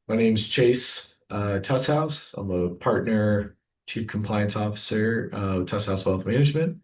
My name's Chase Tushaus. I'm a partner, chief compliance officer with Tushaus Wealth Management.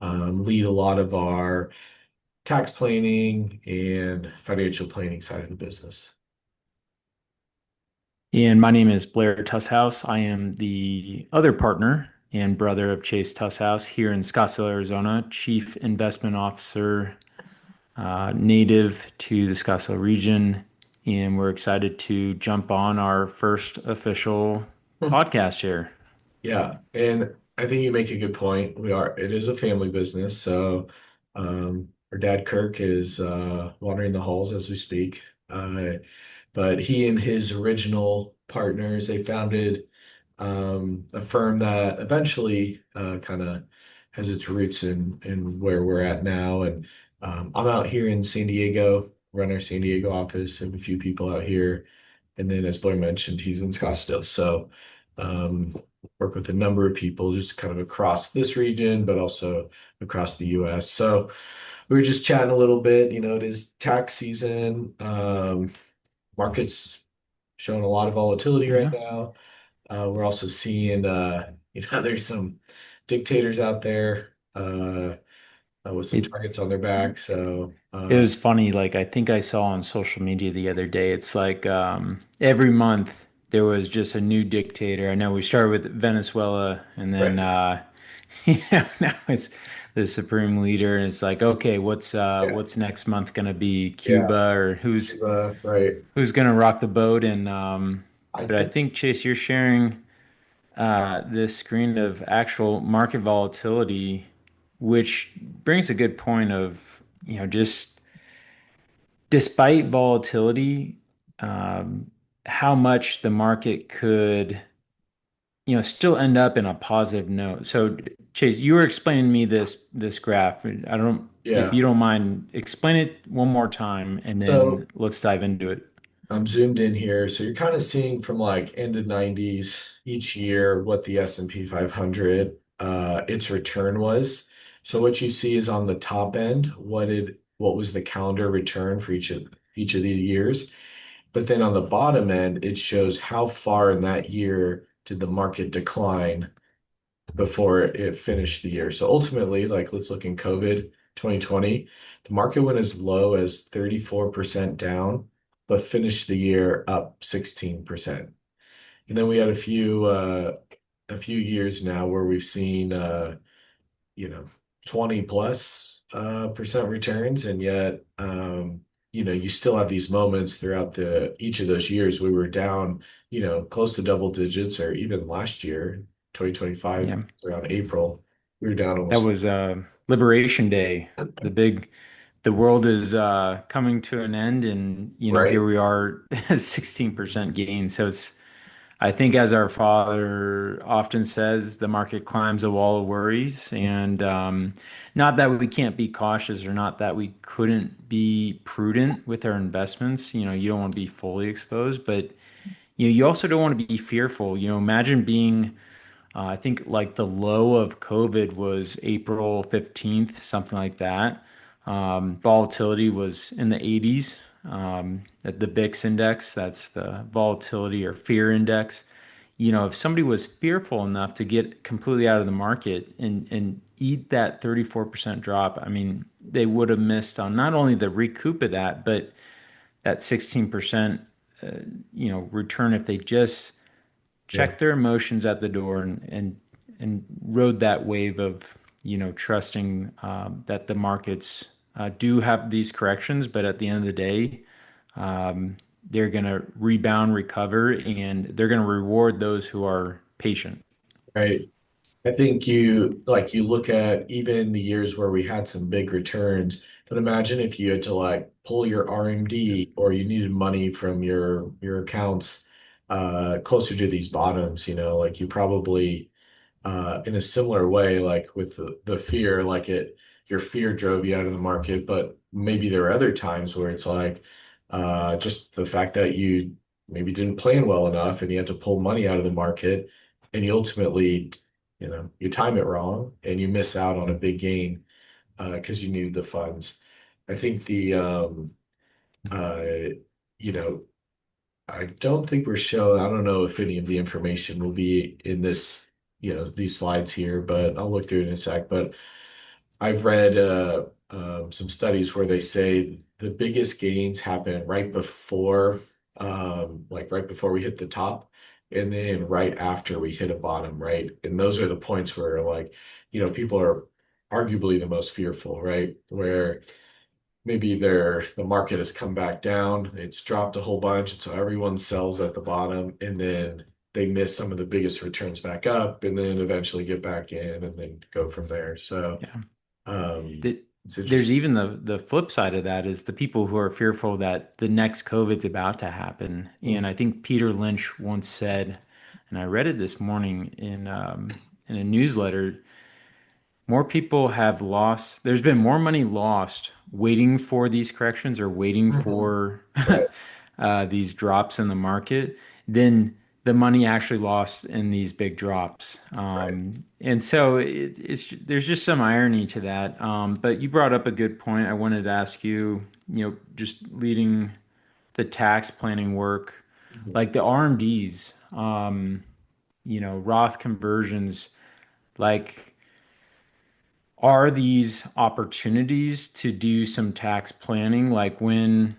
Lead a lot of our tax planning and financial planning side of the business. And my name is Blair Tushaus. I am the other partner and brother of Chase Tushaus here in Scottsdale, Arizona, Chief Investment Officer, native to the Scottsdale region. And we're excited to jump on our first official podcast here. Yeah, and I think you make a good point. It is a family business, so our dad Kirk is wandering the halls as we speak. But he and his original partners, they founded a firm that eventually kind of has its roots in where we're at now. And I'm out here in San Diego, run our San Diego office, have a few people out here. And then, as Blair mentioned, he's in Scottsdale. So, um, work with a number of people just kind of across this region, but also across the US. So, we were just chatting a little bit. It is tax season. Markets showing a lot of volatility right Yeah. now. We're also seeing, there's some dictators out there with some It targets on their back. So, it was funny, like I think I saw on social media the other day, it's like every month there was just a new dictator. I know we started with Venezuela and then right. now it's the supreme leader and it's like, okay, Yeah. what's next month gonna be? Yeah. Cuba or Right. who's gonna rock the boat? And I but I think, think Chase, you're sharing this screen of actual market volatility, which brings a good point of, just despite volatility, um, how much the market could, still end up in a positive note. So, Chase, you were explaining to me this graph. I don't, if yeah. you don't mind, explain it one more time, and then So, let's dive into it. I'm zoomed in here. So you're kind of seeing from like end of 90s each year what the S&P 500 its return was. So what you see is on the top end what was the calendar return for each of the years. But then on the bottom end it shows how far in that year did the market decline before it finished the year. So ultimately, like let's look in COVID 2020, the market went as low as 34% down, but finished the year up 16%. And then we had a few years now where we've seen you know 20 plus percent returns, and yet you still have these moments throughout the each of those years we were down close to double digits, or even last year 2025 Yeah, around April we were down that almost was Liberation Day. The world is coming to an end, and here right. we are, 16% gain. So it's I think, as our father often says, the market climbs a wall of worries. And not that we can't be cautious or not that we couldn't be prudent with our investments. You don't want to be fully exposed, but you also don't want to be fearful. Imagine being, I think, like the low of COVID was April 15th, something like that. Volatility was in the 80s. At the VIX index, that's the volatility or fear index. If somebody was fearful enough to get completely out of the market and eat that 34% drop, I mean, they would have missed on not only the recoup of that, but that 16%, return if they just Yeah. checked their emotions at the door and rode that wave of, trusting that the markets do have these corrections, but at the end of the day, um, they're going to rebound, recover, and they're going to reward those who are patient. Right. I think you look at even the years where we had some big returns, but imagine if you had to like pull your RMD, or you needed money from your accounts closer to these bottoms, like you probably in a similar way, like with the fear, your fear drove you out of the market. But maybe there are other times where it's like just the fact that you maybe didn't plan well enough and you had to pull money out of the market, and you ultimately, you time it wrong and you miss out on a big gain because you needed the funds. I think uh, you know, I don't think we're showing, I don't know if any of the information will be in this, these slides here, but I'll look through it in a sec. But I've read some studies where they say the biggest gains happen right before, like right before we hit the top, and then right after we hit a bottom, right? And those are the points where, like, people are arguably the most fearful, right? Where maybe the market has come back down, it's dropped a whole bunch, and so everyone sells at the bottom, and then they miss some of the biggest returns back up, and then eventually get back in, and then go from there. So Yeah. um, That it's there's interesting. even the flip side of that is the people who are fearful that the next COVID's about to happen. And I think Peter Lynch once said, and I read it this morning in a newsletter, more people have lost, there's been more money lost waiting for these corrections or waiting Mhm. for Right, these drops in the market than the money actually lost in these big drops. right. And so there's just some irony to that. But you brought up a good point. I wanted to ask you, just leading the tax planning work, Mhm. like the RMDs, Roth conversions, like, are these opportunities to do some tax planning, like when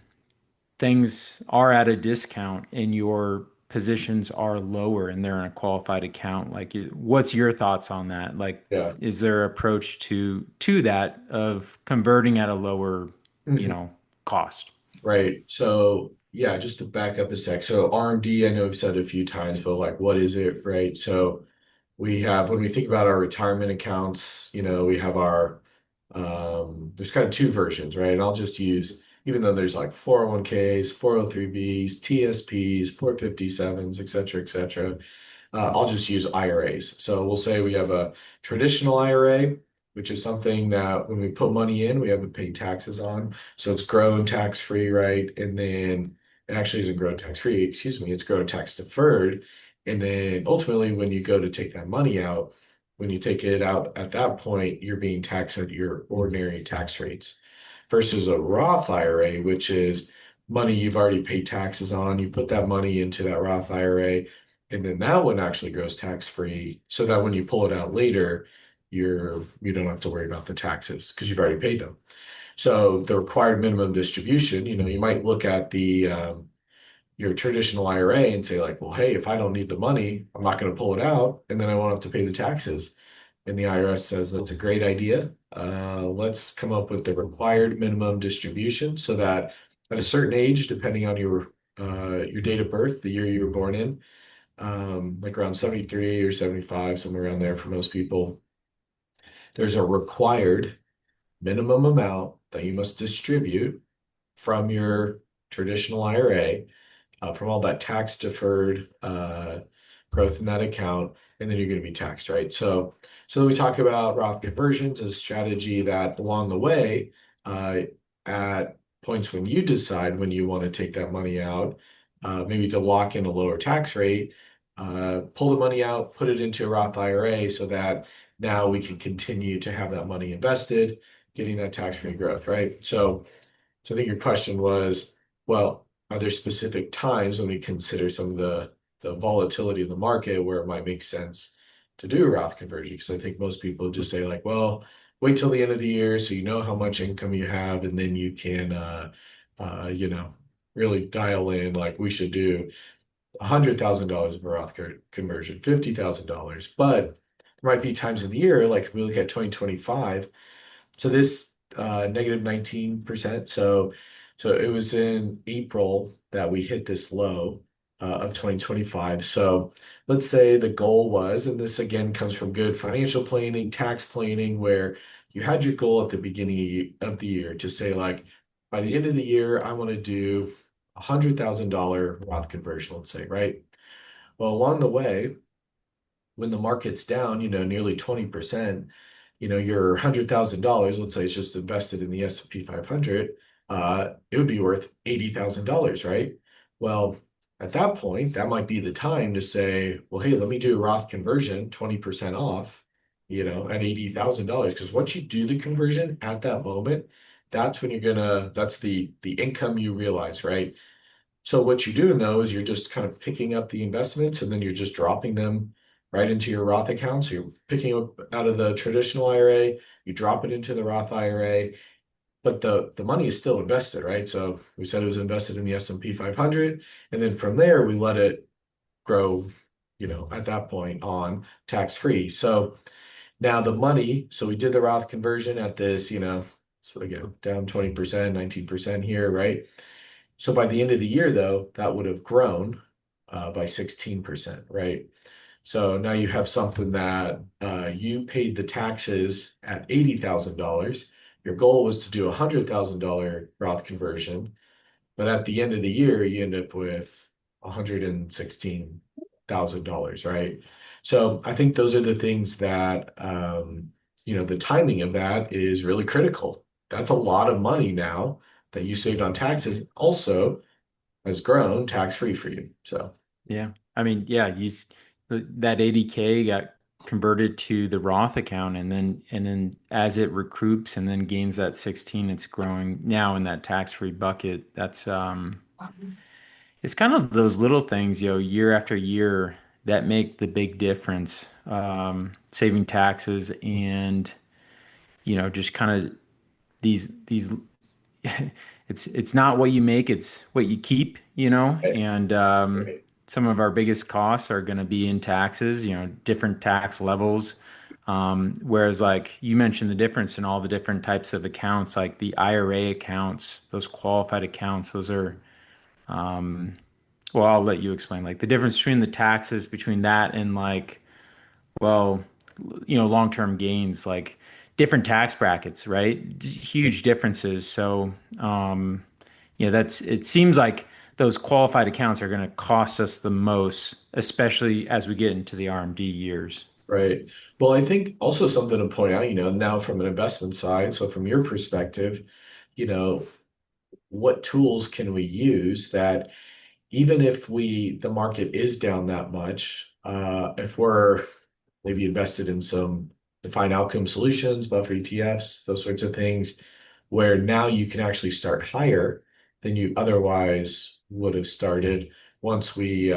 things are at a discount and your positions are lower and they're in a qualified account? Like, what's your thoughts on that? Like, Yeah. is there approach to that of converting at a lower, you Mhm. know, cost? Right. So yeah, just to back up a sec. So RMD, I know we've said it a few times, but like, what is it, right? So we have, when we think about our retirement accounts, we have our, there's kind of two versions, right? And I'll just use, even though there's like 401ks, 403bs, TSPs, 457s, et cetera, et cetera. I'll just use IRAs. So we'll say we have a traditional IRA, which is something that when we put money in, we haven't paid taxes on. So it's grown tax free, right? And then it actually isn't grown tax free, excuse me, it's grown tax deferred. And then ultimately, when you go to take that money out, when you take it out at that point, you're being taxed at your ordinary tax rates versus a Roth IRA, which is money you've already paid taxes on. You put that money into that Roth IRA, and then that one actually goes tax free, so that when you pull it out later, you don't have to worry about the taxes because you've already paid them. So the required minimum distribution, you might look at the your traditional IRA and say like, well, hey, if I don't need the money, I'm not going to pull it out, and then I won't have to pay the taxes. And the IRS says that's a great idea. Let's come up with the required minimum distribution so that at a certain age, depending on your date of birth, the year you were born in, like around 73 or 75, somewhere around there for most people, there's a required minimum amount that you must distribute from your traditional IRA, from all that tax deferred growth in that account, and then you're going to be taxed, right? So then we talk about Roth conversions as a strategy that along the way, uh, at points when you decide when you want to take that money out, maybe to lock in a lower tax rate, pull the money out, put it into a Roth IRA so that now we can continue to have that money invested, getting that tax-free growth, right? So I think your question was, well, are there specific times when we consider some of the volatility of the market where it might make sense to do a Roth conversion? Because I think most people just say like, well, wait till the end of the year so you know how much income you have, and then you can, uh, you know, really dial in like we should do $100,000 of a Roth conversion, $50,000. But there might be times in the year, like if we look at 2025, so this negative 19%. So it was in April that we hit this low of 2025. So let's say the goal was, and this again comes from good financial planning, tax planning, where you had your goal at the beginning of the year to say like, by the end of the year, I want to do $100,000 Roth conversion, let's say, right? Well, along the way, when the market's down, nearly 20%, your $100,000, let's say it's just invested in the S&P 500, it would be worth $80,000, right? Well, at that point, that might be the time to say, well, hey, let me do a Roth conversion, 20% off, at $80,000. Because once you do the conversion at that moment, that's when that's the income you realize, right? So what you're doing though is you're just kind of picking up the investments and then you're just dropping them right into your Roth account. So you're picking up out of the traditional IRA, you drop it into the Roth IRA, but the money is still invested, right? So we said it was invested in the S&P 500, and then from there we let it grow, at that point on tax free. So now the money, so we did the Roth conversion at this, so again, down 20%, 19% here, right? So by the end of the year, though, that would have grown by 16%, right? So now you have something that you paid the taxes at $80,000. Your goal was to do a $100,000 Roth conversion, but at the end of the year, you end up with $116,000, right? So I think those are the things that, the timing of that is really critical. That's a lot of money now that you saved on taxes also has grown tax free for you. So, Yeah. I mean, yeah, that 80K got converted to the Roth account, and then as it recoups and then gains that 16, it's growing now in that tax-free bucket. It's kind of those little things, year after year that make the big difference. Saving taxes and, just kind of these it's not what you make, it's what you keep, right, and right, some of our biggest costs are going to be in taxes, different tax levels. Whereas like you mentioned the difference in all the different types of accounts, like the IRA accounts, those qualified accounts, those are, well, I'll let you explain like the difference between the taxes between that and like, well, long-term gains, like different tax brackets, right? Huge differences. So, it seems like those qualified accounts are going to cost us the most, especially as we get into the RMD years. right. Well, I think also something to point out, now from an investment side, so from your perspective, you know, what tools can we use that even if the market is down that much, if we're maybe invested in some defined outcome solutions, buffer ETFs, those sorts of things, where now you can actually start higher than you otherwise would have started once we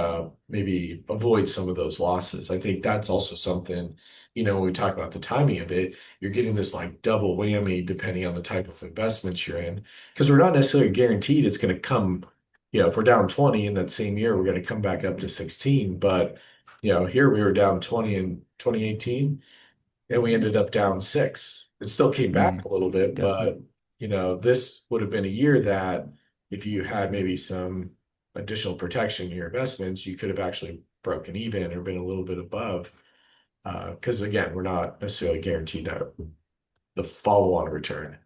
maybe avoid some of those losses. I think that's also something, when we talk about the timing of it, you're getting this like double whammy depending on the type of investments you're in, because we're not necessarily guaranteed it's going to come, if we're down 20 in that same year, we're going to come back up to 16. But, here we were down 20 in 2018 and we ended up down six. It still came back Mm, a little bit, definitely. but this would have been a year that if you had maybe some additional protection in your investments, you could have actually broken even or been a little bit above. Because again, we're not necessarily guaranteed that the follow-on return.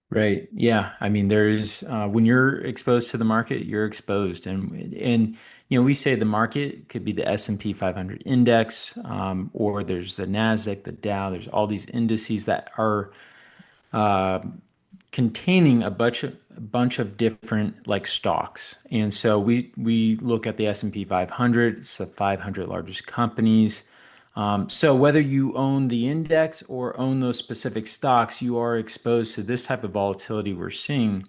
Right. Yeah. I mean, there's when you're exposed to the market, you're exposed, and we say the market could be the S&P 500 index, or there's the Nasdaq, the Dow. There's all these indices that are uh, containing a bunch of different like stocks. And so we look at the S&P 500, it's the 500 largest companies. So whether you own the index or own those specific stocks, you are exposed to this type of volatility we're seeing.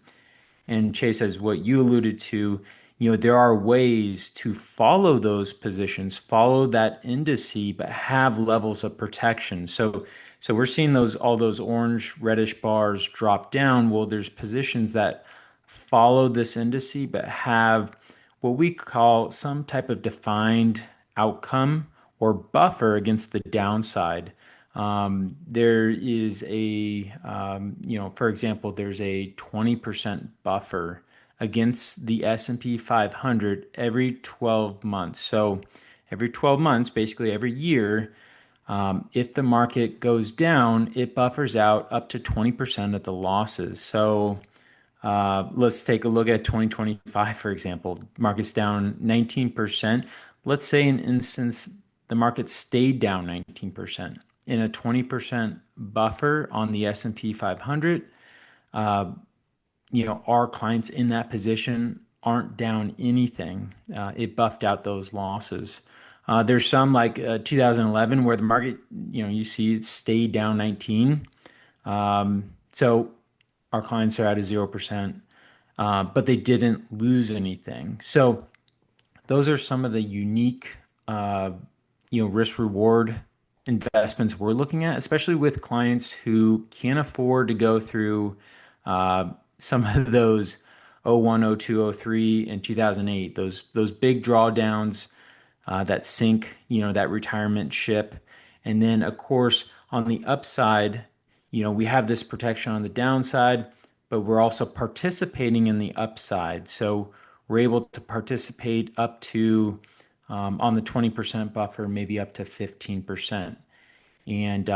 And Chase, as what you alluded to, there are ways to follow those positions, follow that indice, but have levels of protection. So we're seeing all those orange, reddish bars drop down. Well, there's positions that follow this indice, but have what we call some type of defined outcome or buffer against the downside. There is for example, there's a 20% buffer against the S&P 500 every 12 months. So every 12 months, basically every year, if the market goes down, it buffers out up to 20% of the losses. So let's take a look at 2025, for example. Market's down 19%. Let's say, in instance, the market stayed down 19% in a 20% buffer on the S&P 500. Our clients in that position aren't down anything. It buffed out those losses. There's some like 2011 where the market, you see it stayed down 19. So our clients are at a 0%. but they didn't lose anything. So those are some of the unique, uh, risk reward investments we're looking at, especially with clients who can't afford to go through uh, some of those 01, 02, 03, and 2008, those big drawdowns that sink, that retirement ship. And then, of course, on the upside, we have this protection on the downside, but we're also participating in the upside. So we're able to participate up to on the 20% buffer, maybe up to 15%. And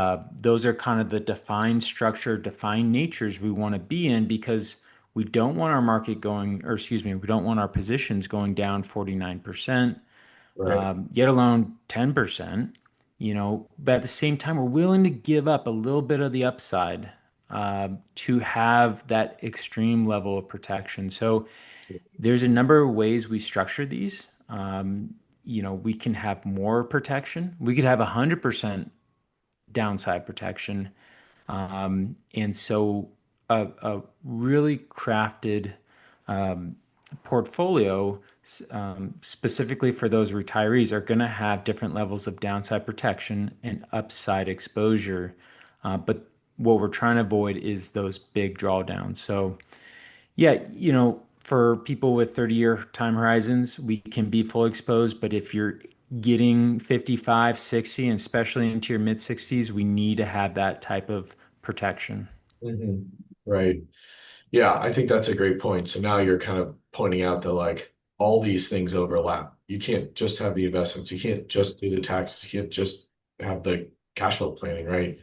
those are kind of the defined structure, defined natures we want to be in because we don't want our market going, or excuse me, we don't want our positions going down 49%, Right. yet alone 10%, but at the same time, we're willing to give up a little bit of the upside to have that extreme level of protection. So there's a number of ways we structure these. We can have more protection. We could have 100% downside protection. And so a really crafted portfolio specifically for those retirees are going to have different levels of downside protection and upside exposure. But what we're trying to avoid is those big drawdowns. So, yeah, for people with 30-year time horizons, we can be fully exposed. But if you're getting 55, 60, and especially into your mid 60s, we need to have that type of protection. Mhm. Right. Yeah, I think that's a great point. So now you're kind of pointing out that like all these things overlap. You can't just have the investments. You can't just do the taxes. You can't just have the cash flow planning, right?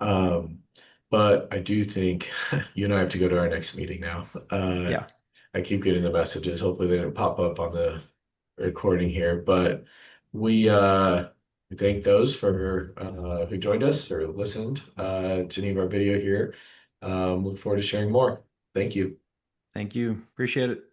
Um, but I do think you and I have to go to our next meeting now. Yeah. I keep getting the messages. Hopefully they didn't pop up on the recording here, but we thank those for who joined us or listened to any of our video here. Look forward to sharing more. Thank you. Thank you. Appreciate it.